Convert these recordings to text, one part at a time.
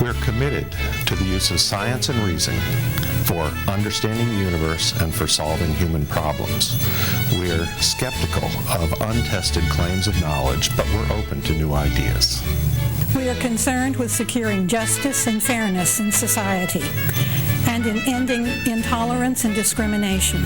We're committed to the use of science and reason for understanding the universe and for solving human problems. We're skeptical of untested claims of knowledge, but we're open to new ideas. We are concerned with securing justice and fairness in society and in ending intolerance and discrimination.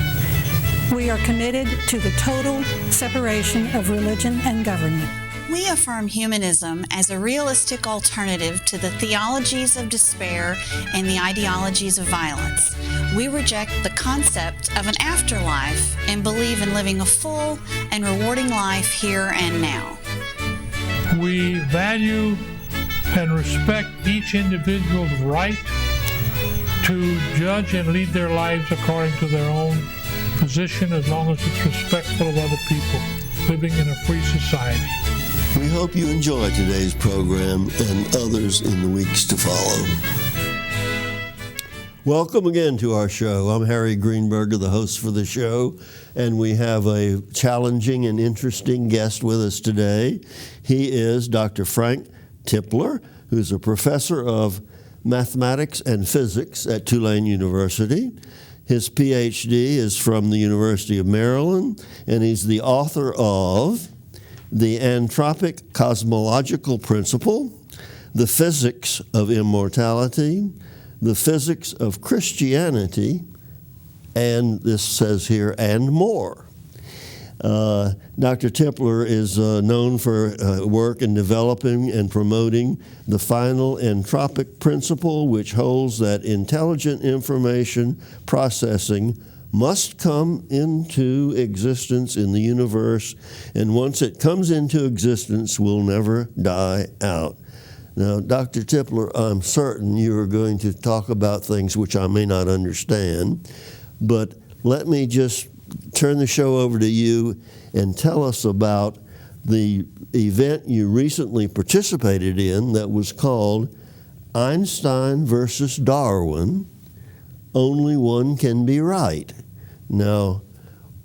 We are committed to the total separation of religion and government. We affirm humanism as a realistic alternative to the theologies of despair and the ideologies of violence. We reject the concept of an afterlife and believe in living a full and rewarding life here and now. We value and respect each individual's right to judge and lead their lives according to their own position, as long as it's respectful of other people, living in a free society. We hope you enjoy today's program and others in the weeks to follow. Welcome again to our show. I'm Harry Greenberger, the host for the show, and we have a challenging and interesting guest with us today. He is Dr. Frank Tipler, who's a professor of mathematics and physics at Tulane University. His PhD is from the University of Maryland, and he's the author of The Anthropic Cosmological Principle, The Physics of Immortality, The Physics of Christianity, and this says here, and more. Dr. Tipler is known for work in developing and promoting the final anthropic principle, which holds that intelligent information processing must come into existence in the universe, and once it comes into existence, will never die out. Now, Dr. Tipler, I'm certain you are going to talk about things which I may not understand, but let me just turn the show over to you and tell us about the event you recently participated in that was called Einstein versus Darwin, Only One Can Be Right. Now,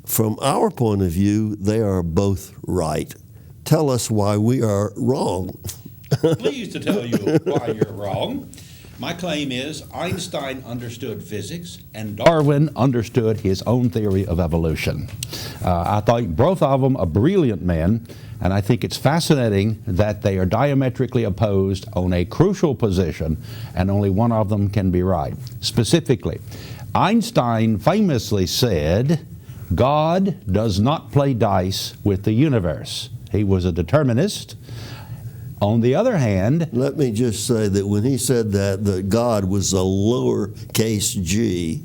from our point of view, they are both right. Tell us why we are wrong. Pleased to tell you why you're wrong. My claim is Einstein understood physics and Darwin understood his own theory of evolution. I thought both of them are brilliant men, and I think it's fascinating that they are diametrically opposed on a crucial position, and only one of them can be right. Specifically, Einstein famously said, God does not play dice with the universe. He was a determinist. On the other hand, let me just say that when he said that God was a lowercase g.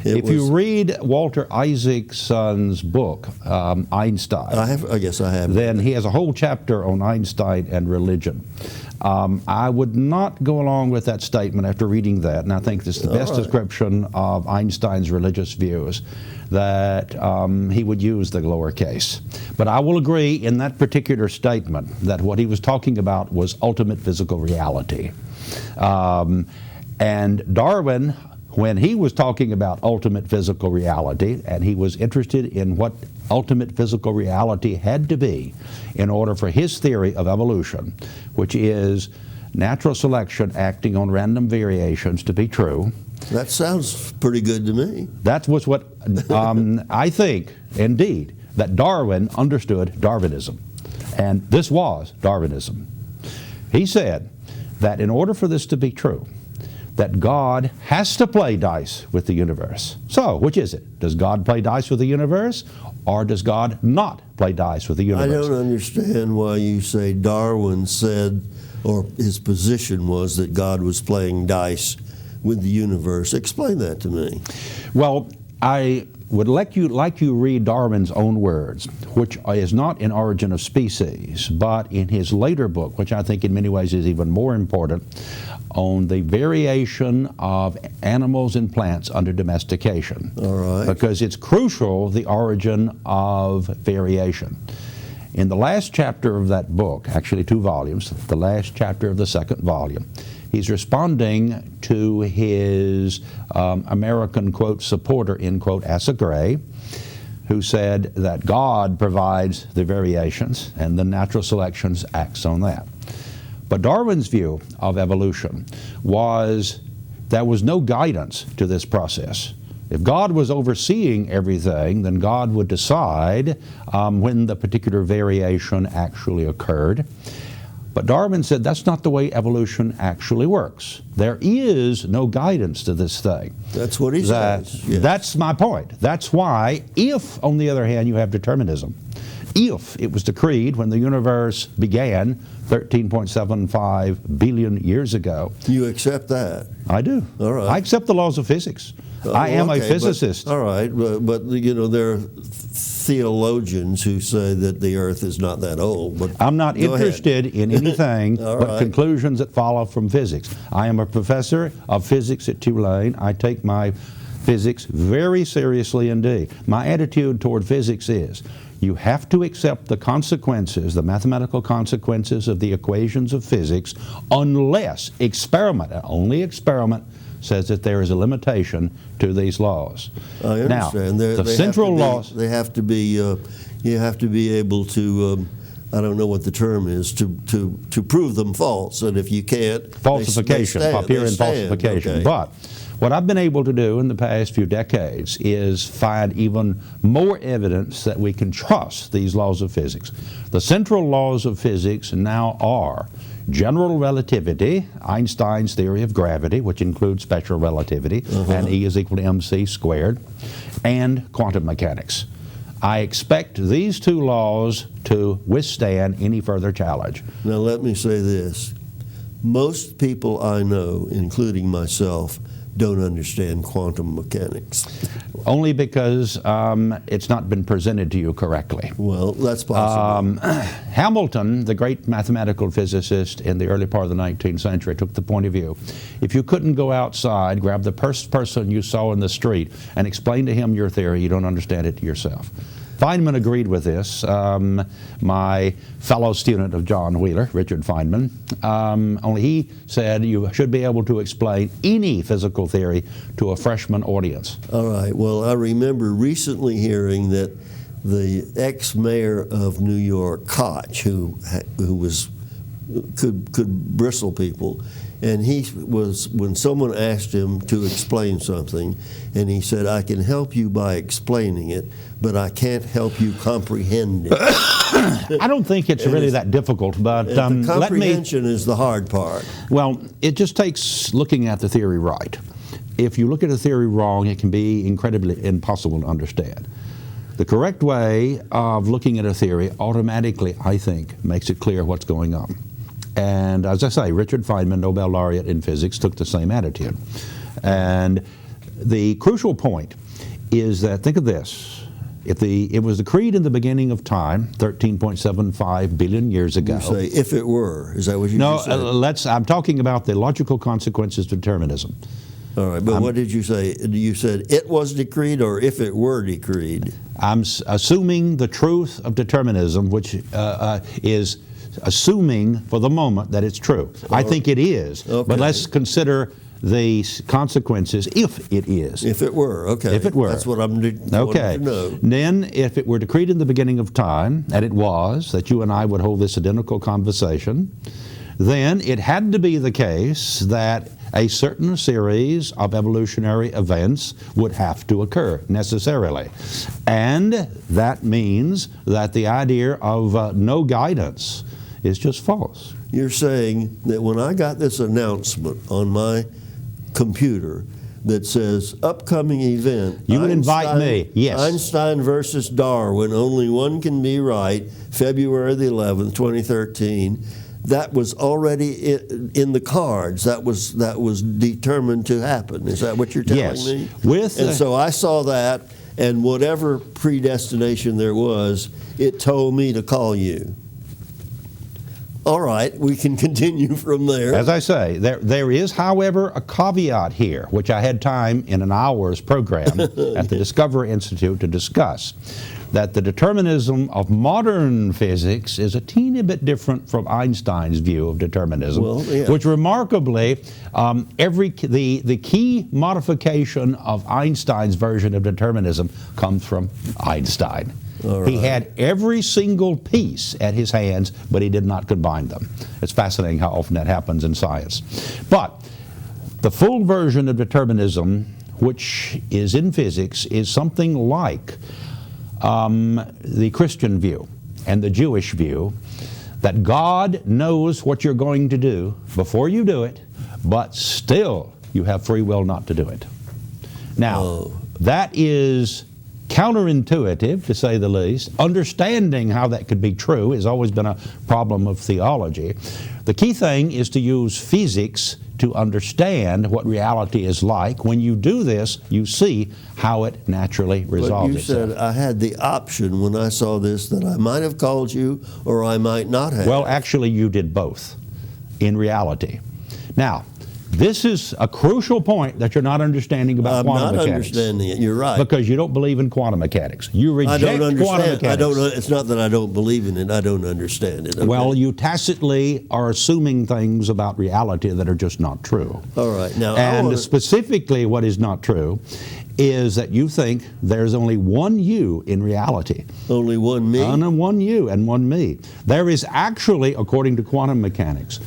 If you read Walter Isaacson's book, Einstein, I guess I have. Then he has a whole chapter on Einstein and religion. I would not go along with that statement after reading that, and I think this is the best description of Einstein's religious views, that he would use the lowercase. But I will agree in that particular statement that what he was talking about was ultimate physical reality. And Darwin, when he was talking about ultimate physical reality, and he was interested in what ultimate physical reality had to be in order for his theory of evolution, which is natural selection acting on random variations, to be true. That sounds pretty good to me. That was what I think, indeed, that Darwin understood Darwinism. And this was Darwinism. He said that in order for this to be true, that God has to play dice with the universe. So, which is it? Does God play dice with the universe, or does God not play dice with the universe? I don't understand why you say Darwin said, or his position was that God was playing dice with the universe. Explain that to me. Well, I would like you read Darwin's own words, which is not in Origin of Species, but in his later book, which I think in many ways is even more important, on the variation of animals and plants under domestication. All right. Because it's crucial, the origin of variation. In the last chapter of that book, actually 2 volumes, the last chapter of the 2nd volume, he's responding to his American, quote, supporter, end quote, Asa Gray, who said that God provides the variations and the natural selection acts on that. But Darwin's view of evolution was there was no guidance to this process. If God was overseeing everything, then God would decide when the particular variation actually occurred. But Darwin said that's not the way evolution actually works. There is no guidance to this thing. That's what he says. Yes. That's my point. That's why, if, on the other hand, you have determinism, if it was decreed when the universe began 13.75 billion years ago. You accept that? I do. All right. I accept the laws of physics. I am a physicist. All right, but you know, there are theologians who say that the earth is not that old. But I'm not interested in anything but right. conclusions that follow from physics. I am a professor of physics at Tulane. I take my physics very seriously indeed. My attitude toward physics is you have to accept the consequences, the mathematical consequences of the equations of physics, unless experiment, and only experiment, says that there is a limitation to these laws. I understand. Now, the central laws. They have to be. You have to be able to. I don't know what the term is to prove them false, and if you can't, falsification, Popperian falsification. Okay. But what I've been able to do in the past few decades is find even more evidence that we can trust these laws of physics. The central laws of physics now are general relativity, Einstein's theory of gravity, which includes special relativity, and E is equal to mc squared, and quantum mechanics. I expect these two laws to withstand any further challenge. Now let me say this. Most people I know, including myself, don't understand quantum mechanics. Only because it's not been presented to you correctly. Well, that's possible. Hamilton, the great mathematical physicist in the early part of the 19th century, took the point of view, if you couldn't go outside, grab the first person you saw in the street and explain to him your theory, you don't understand it yourself. Feynman agreed with this. My fellow student of John Wheeler, Richard Feynman, only he said you should be able to explain any physical theory to a freshman audience. All right. Well, I remember recently hearing that the ex-mayor of New York, Koch, who could bristle people, and he was, when someone asked him to explain something, and he said, I can help you by explaining it, but I can't help you comprehend it. I don't think it's really that difficult, but the comprehension is the hard part. Well, it just takes looking at the theory right. If you look at a theory wrong, it can be incredibly impossible to understand. The correct way of looking at a theory automatically, I think, makes it clear what's going on. And as I say, Richard Feynman, Nobel laureate in physics, took the same attitude. And the crucial point is that, think of this, if it was decreed in the beginning of time, 13.75 billion years ago. You say, if it were, is that what you just said? No, I'm talking about the logical consequences of determinism. All right, but what did you say? You said it was decreed or if it were decreed? I'm assuming the truth of determinism, which is assuming for the moment that it's true. I think it is, okay. But let's consider the consequences if it is. If it were, okay. If it were. That's what I'm wanting to know. Then if it were decreed in the beginning of time, and it was, that you and I would hold this identical conversation, then it had to be the case that a certain series of evolutionary events would have to occur necessarily. And that means that the idea of no guidance is just false. You're saying that when I got this announcement on my computer that says upcoming event, you would invite me, yes. Einstein versus Darwin, only one can be right, February the 11th, 2013, that was already in the cards. That was determined to happen. Is that what you're telling me? Yes. So I saw that, and whatever predestination there was, it told me to call you. All right, we can continue from there. As I say, there is, however, a caveat here, which I had time in an hour's program at the Discovery Institute to discuss, that the determinism of modern physics is a teeny bit different from Einstein's view of determinism, which remarkably, the key modification of Einstein's version of determinism comes from Einstein. All He right. had every single piece at his hands, but he did not combine them. It's fascinating how often that happens in science. But the full version of determinism, which is in physics, is something like the Christian view and the Jewish view, that God knows what you're going to do before you do it, but still you have free will not to do it. Now, that is counterintuitive, to say the least. Understanding how that could be true has always been a problem of theology. The key thing is to use physics to understand what reality is like. When you do this, you see how it naturally resolves But you itself. said I had the option when I saw this that I might have called you or I might not have. Well, actually, you did both in reality. Now, this is a crucial point that you're not understanding about I'm quantum not mechanics. understanding it. You're right. Because you don't believe in quantum mechanics. You reject I don't quantum understand. mechanics. It's not that I don't believe in it. I don't understand it. Okay. Well, you tacitly are assuming things about reality that are just not true. All right. Now, And specifically what is not true is that you think there's only one you in reality. only one me. And one you and one me. There is actually, according to quantum mechanics,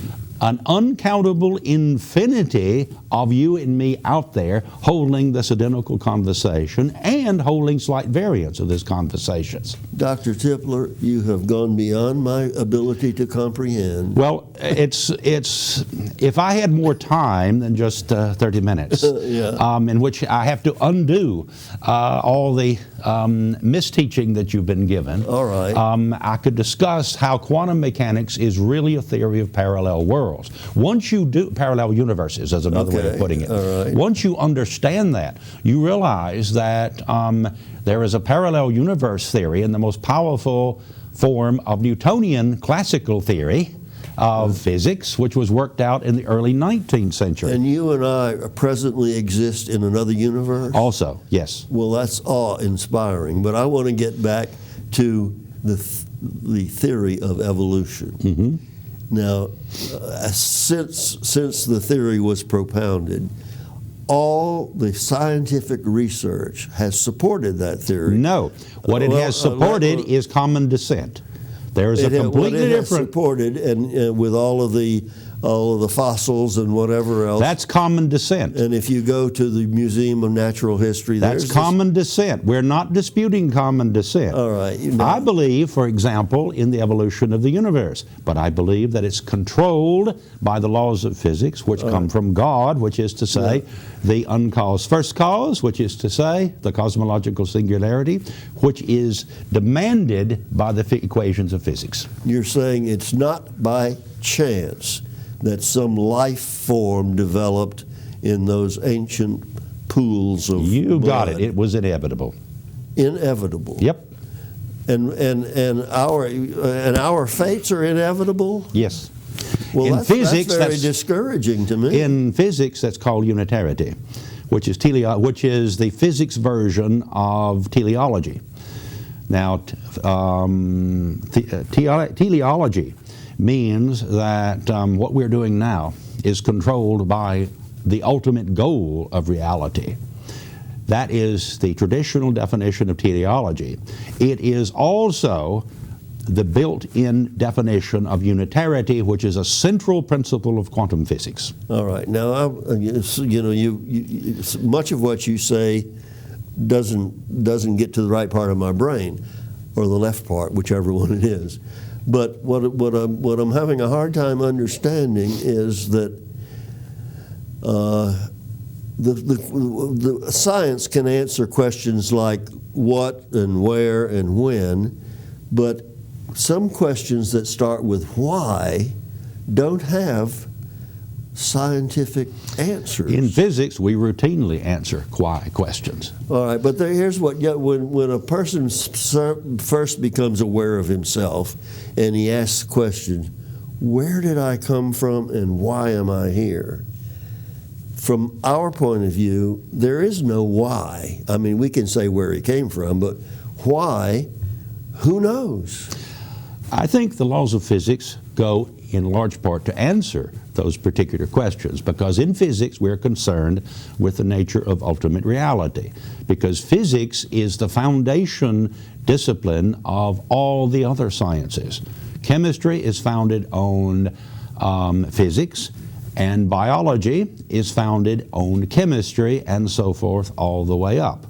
an uncountable infinity of you and me out there holding this identical conversation and holding slight variants of this conversations. Dr. Tipler, you have gone beyond my ability to comprehend. Well, it's if I had more time than just 30 minutes, Yeah. in which I have to undo all the misteaching that you've been given. All right. I could discuss how quantum mechanics is really a theory of parallel worlds. Once you do, parallel universes is another way of Okay, putting it. all right. Once you understand that, you realize that there is a parallel universe theory in the most powerful form of Newtonian classical theory of physics, which was worked out in the early 19th century. And you and I presently exist in another universe? Also, yes. Well, that's awe-inspiring, but I want to get back to the theory of evolution. Mm-hmm. Now, since the theory was propounded, all the scientific research has supported that theory. No. What it has supported is common descent. There is a completely what it has different... supported, and with all of the fossils and whatever else. That's common descent. And if you go to the Museum of Natural History, That's there's common descent. We're not disputing common descent. All right. I believe, for example, in the evolution of the universe, but I believe that it's controlled by the laws of physics, which come from God, which is to say the uncaused first cause, which is to say the cosmological singularity, which is demanded by the equations of physics. You're saying it's not by chance that some life form developed in those ancient pools of You got blood. it. It was inevitable. Inevitable. Yep. And our fates are inevitable. Yes. Well, In that's physics, very discouraging to me. In physics, that's called unitarity, which is the physics version of teleology. Now, teleology means that what we're doing now is controlled by the ultimate goal of reality. That is the traditional definition of teleology. It is also the built-in definition of unitarity, which is a central principle of quantum physics. All right. Now, much of what you say doesn't get to the right part of my brain, or the left part, whichever one it is. But what I'm having a hard time understanding is that the science can answer questions like what and where and when, but some questions that start with why don't have scientific answers. In physics, we routinely answer why questions. All right, but here's what, when a person first becomes aware of himself and he asks the question, where did I come from and why am I here? From our point of view, there is no why. I mean, we can say where he came from, but why, who knows? I think the laws of physics go in large part to answer those particular questions, because in physics we're concerned with the nature of ultimate reality, because physics is the foundation discipline of all the other sciences. Chemistry is founded on physics, and biology is founded on chemistry, and so forth all the way up.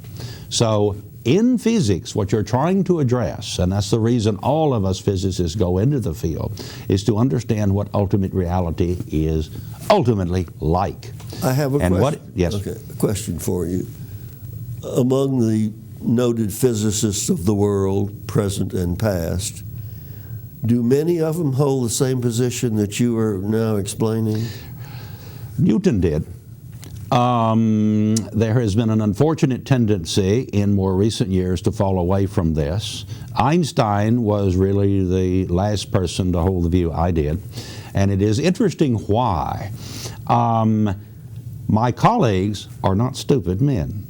So in physics, what you're trying to address, and that's the reason all of us physicists go into the field, is to understand what ultimate reality is ultimately like. I have a question. Yes. Okay, a question for you. Among the noted physicists of the world, present and past, do many of them hold the same position that you are now explaining? Newton did. There has been an unfortunate tendency in more recent years to fall away from this. Einstein was really the last person to hold the view I did, and it is interesting why. My colleagues are not stupid men.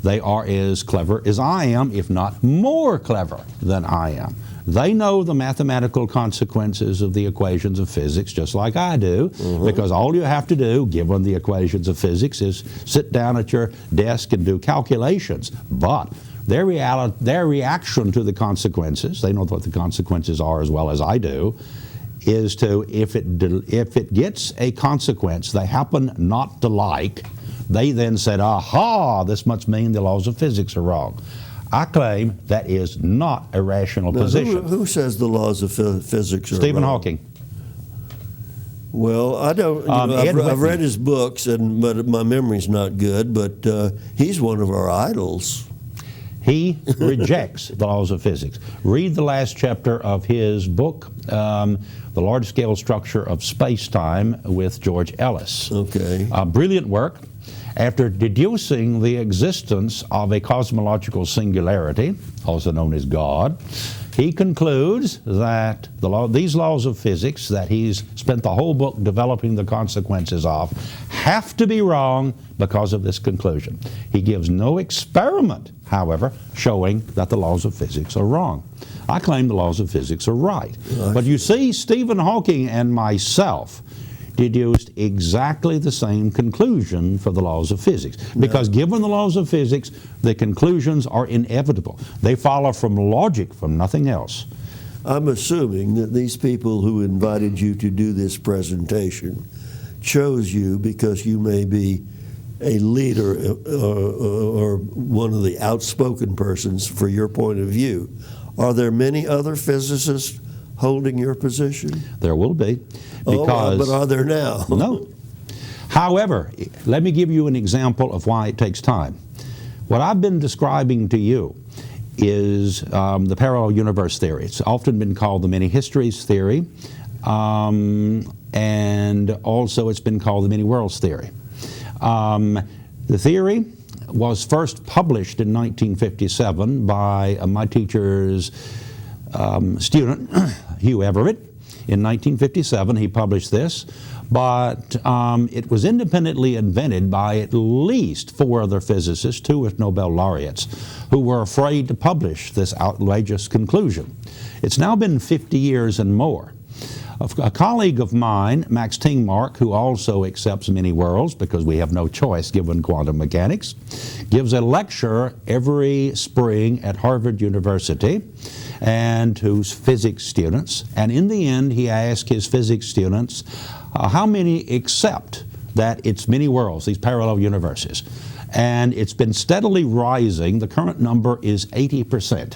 They are as clever as I am, if not more clever than I am. They know the mathematical consequences of the equations of physics just like I do, because all you have to do, given the equations of physics, is sit down at your desk and do calculations. But their reaction to the consequences, they know what the consequences are as well as I do, is to, if it gets a consequence they happen not to like, they then said, aha, this must mean the laws of physics are wrong. I claim that is not a rational position. Who says the laws of physics are Stephen wrong? Hawking. Well, I don't. I've read his books, but my memory's not good. But he's one of our idols. He rejects the laws of physics. Read the last chapter of his book, The Large-Scale Structure of Space-Time, with George Ellis. Okay. Brilliant work. After deducing the existence of a cosmological singularity, also known as God, he concludes that these laws of physics that he's spent the whole book developing the consequences of have to be wrong because of this conclusion. He gives no experiment, however, showing that the laws of physics are wrong. I claim the laws of physics are right. But you see, Stephen Hawking and myself deduced exactly the same conclusion for the laws of physics. Because given the laws of physics, the conclusions are inevitable. They follow from logic, from nothing else. I'm assuming that these people who invited you to do this presentation chose you because you may be a leader or one of the outspoken persons for your point of view. Are there many other physicists holding your position? There will be. But are there now? No. However, let me give you an example of why it takes time. What I've been describing to you is the parallel universe theory. It's often been called the many histories theory, and also it's been called the many worlds theory. The theory was first published in 1957 by my teacher's student, Hugh Everett. In 1957, he published this, but it was independently invented by at least 4 other physicists, 2 with Nobel laureates, who were afraid to publish this outrageous conclusion. It's now been 50 years and more. A colleague of mine, Max Tingmark, who also accepts many worlds because we have no choice given quantum mechanics, gives a lecture every spring at Harvard University and to physics students. And in the end, he asked his physics students, how many accept that it's many worlds, these parallel universes? And it's been steadily rising. The current number is 80%.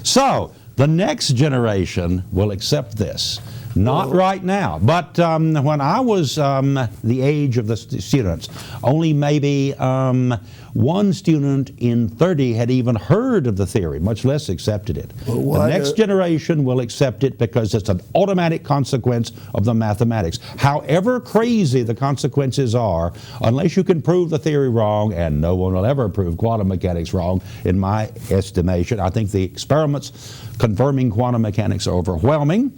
So the next generation will accept this. Not right now, but when I was the age of the students, only maybe 1 student in 30 had even heard of the theory, much less accepted it. The next generation will accept it because it's an automatic consequence of the mathematics. However crazy the consequences are, unless you can prove the theory wrong, and no one will ever prove quantum mechanics wrong, in my estimation. I think the experiments confirming quantum mechanics are overwhelming.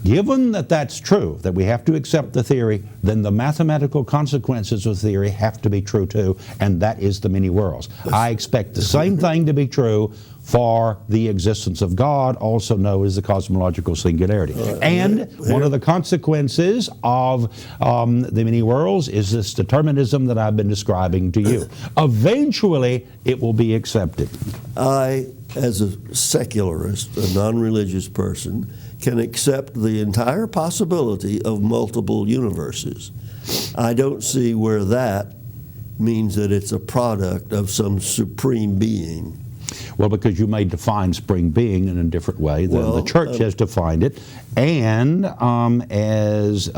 Given that that's true, that we have to accept the theory, then the mathematical consequences of the theory have to be true too, and that is the many worlds. I expect the same thing to be true for the existence of God, also known as the cosmological singularity. And one of the consequences of the many worlds is this determinism that I've been describing to you. Eventually, it will be accepted. I, as a secularist, a non-religious person, can accept the entire possibility of multiple universes. I don't see where that means that it's a product of some supreme being. Well, because you may define supreme being in a different way than the church has defined it, and as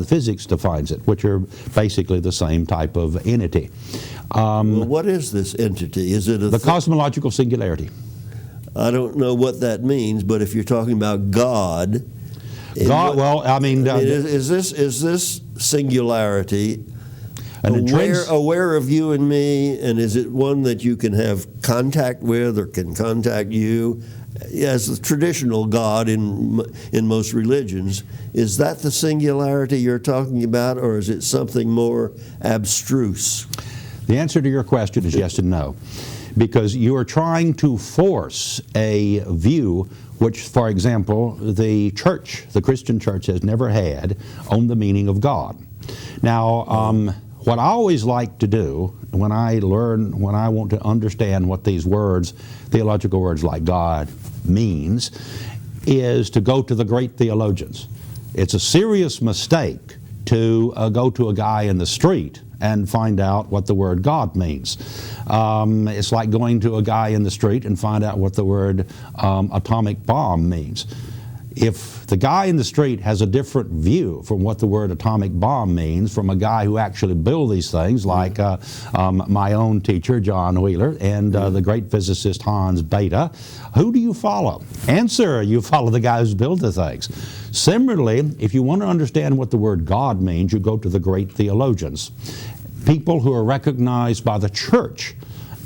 physics defines it, which are basically the same type of entity. Well, what is this entity? Is it the cosmological singularity? I don't know what that means, but if you're talking about God, is this singularity aware of you and me, and is it one that you can have contact with or can contact you? As the traditional God in most religions, is that the singularity you're talking about, or is it something more abstruse? The answer to your question is yes and no, because you are trying to force a view which, for example, the church, the Christian church, has never had on the meaning of God. Now, what I always like to do when I want to understand what these words, theological words like God, means, is to go to the great theologians. It's a serious mistake to go to a guy in the street and find out what the word God means. It's like going to a guy in the street and find out what the word atomic bomb means. If the guy in the street has a different view from what the word atomic bomb means from a guy who actually built these things, like my own teacher, John Wheeler, and the great physicist Hans Bethe, who do you follow? Answer, you follow the guy who's built the things. Similarly, if you want to understand what the word God means, you go to the great theologians, people who are recognized by the church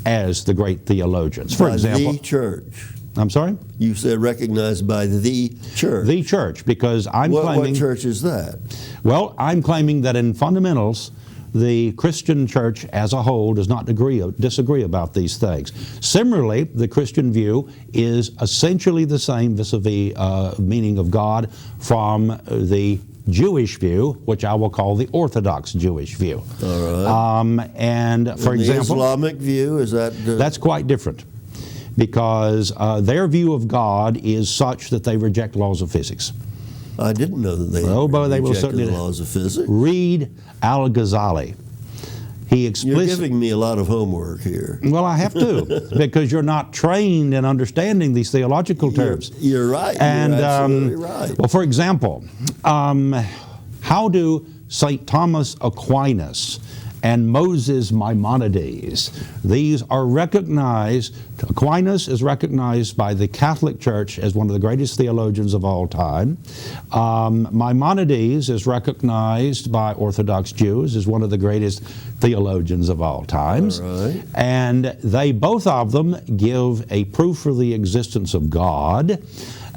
as the great theologians. For example, the church. I'm sorry? You said recognized by the church. The church, because I'm claiming... What church is that? Well, I'm claiming that in fundamentals, the Christian church as a whole does not disagree about these things. Similarly, the Christian view is essentially the same vis-a-vis meaning of God from the Jewish view, which I will call the Orthodox Jewish view. All right. And for example... The Islamic view, is that... That's quite different, because their view of God is such that they reject laws of physics. I didn't know that they rejected the laws of physics. Read Al-Ghazali. You're giving me a lot of homework here. Well, I have to, because you're not trained in understanding these theological terms. You're right. And, you're absolutely right. Well, for example, how do St. Thomas Aquinas and Moses Maimonides, these are recognized, Aquinas is recognized by the Catholic Church as one of the greatest theologians of all time. Maimonides is recognized by Orthodox Jews as one of the greatest theologians of all times. All right. And they, both of them, give a proof for the existence of God.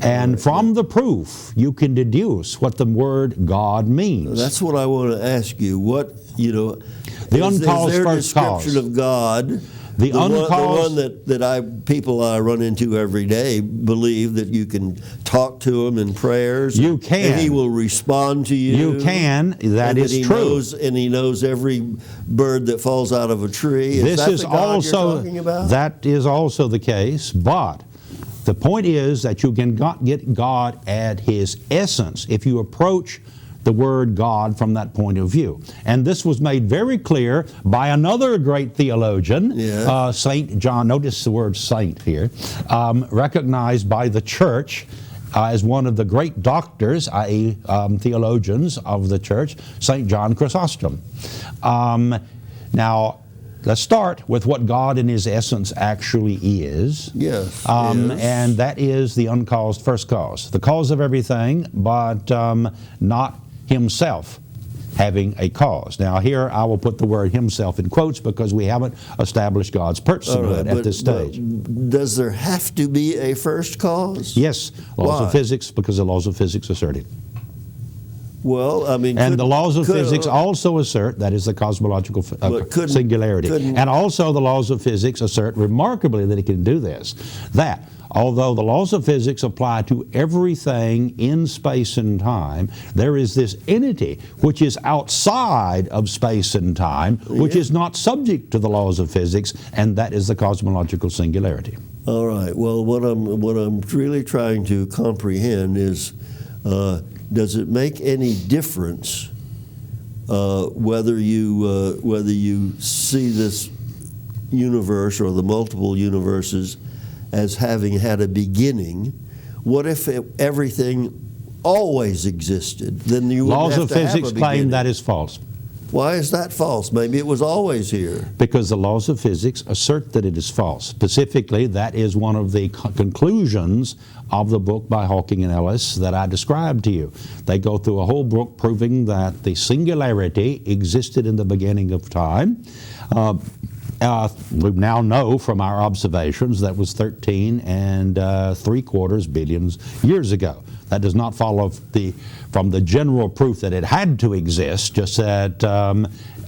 And from the proof, you can deduce what the word God means. That's what I want to ask you. What, the uncaused is their first cause. description of God, the one that people I run into every day believe that you can talk to him in prayers. You can. And he will respond to you. You can. That is true. And he knows every bird that falls out of a tree. Is that the God you're talking about? That is also the case, but the point is that you can get God at His essence if you approach the word God from that point of view. And this was made very clear by another great theologian, St. John, notice the word saint here, recognized by the church as one of the great doctors, i.e. theologians of the church, St. John Chrysostom. Now, let's start with what God in His essence actually is. Yes. And that is the uncaused first cause. The cause of everything, but not Himself having a cause. Now here I will put the word Himself in quotes because we haven't established God's personhood at this stage. Does there have to be a first cause? Yes. Laws of physics, because the laws of physics assert it. Well, I mean, and the laws of physics also assert, that is the cosmological singularity. And also the laws of physics assert remarkably that it can do this, that although the laws of physics apply to everything in space and time, there is this entity which is outside of space and time, which is not subject to the laws of physics, and that is the cosmological singularity. All right. Well, what I'm really trying to comprehend is, does it make any difference whether you see this universe or the multiple universes as having had a beginning? What if everything always existed? Then you wouldn't laws have of to have physics a claim beginning. that is false. Why is that false? Maybe it was always here. Because the laws of physics assert that it is false. Specifically, that is one of the conclusions of the book by Hawking and Ellis that I described to you. They go through a whole book proving that the singularity existed in the beginning of time. We now know from our observations that was 13 3/4 billion years ago. That does not follow from the general proof that it had to exist, just that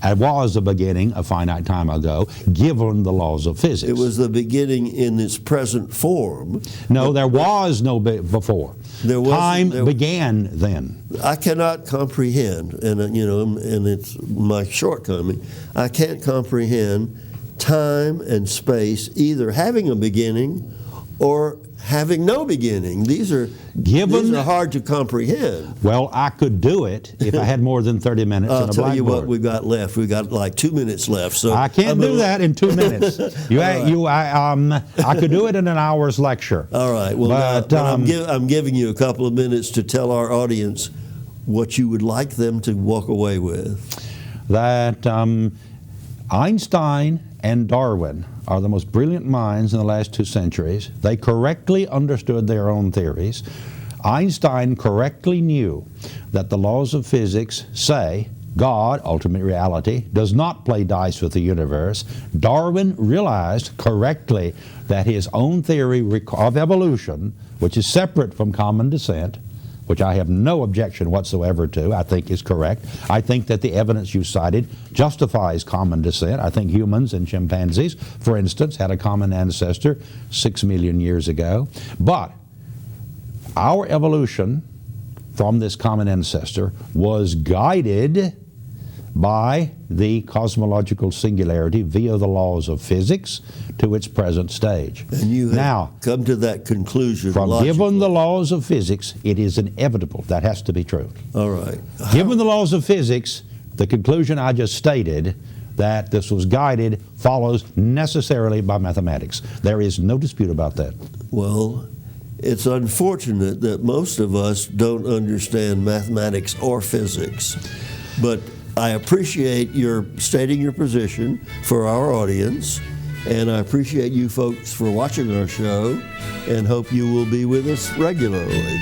it was a beginning a finite time ago, given the laws of physics. It was the beginning in its present form. No, there was no before. Time began then. I cannot comprehend, and it's my shortcoming. I can't comprehend time and space either having a beginning or having no beginning. These are hard to comprehend. Well, I could do it if I had more than 30 minutes on a blackboard. I'll tell you what we've got left. We've got like 2 minutes left. So I can't do that in 2 minutes. I could do it in an hour's lecture. All right. Well, but I'm giving you a couple of minutes to tell our audience what you would like them to walk away with. That Einstein and Darwin are the most brilliant minds in the last 2 centuries. They correctly understood their own theories. Einstein correctly knew that the laws of physics say God, ultimate reality, does not play dice with the universe. Darwin realized correctly that his own theory of evolution, which is separate from common descent, which I have no objection whatsoever to, I think is correct. I think that the evidence you cited justifies common descent. I think humans and chimpanzees, for instance, had a common ancestor 6 million years ago. But our evolution from this common ancestor was guided by the cosmological singularity via the laws of physics to its present stage. And you have now come to that conclusion given the laws of physics, it is inevitable. That has to be true. All right. Given the laws of physics, the conclusion I just stated, that this was guided, follows necessarily by mathematics. There is no dispute about that. Well, it's unfortunate that most of us don't understand mathematics or physics, but I appreciate your stating your position for our audience, and I appreciate you folks for watching our show, and hope you will be with us regularly.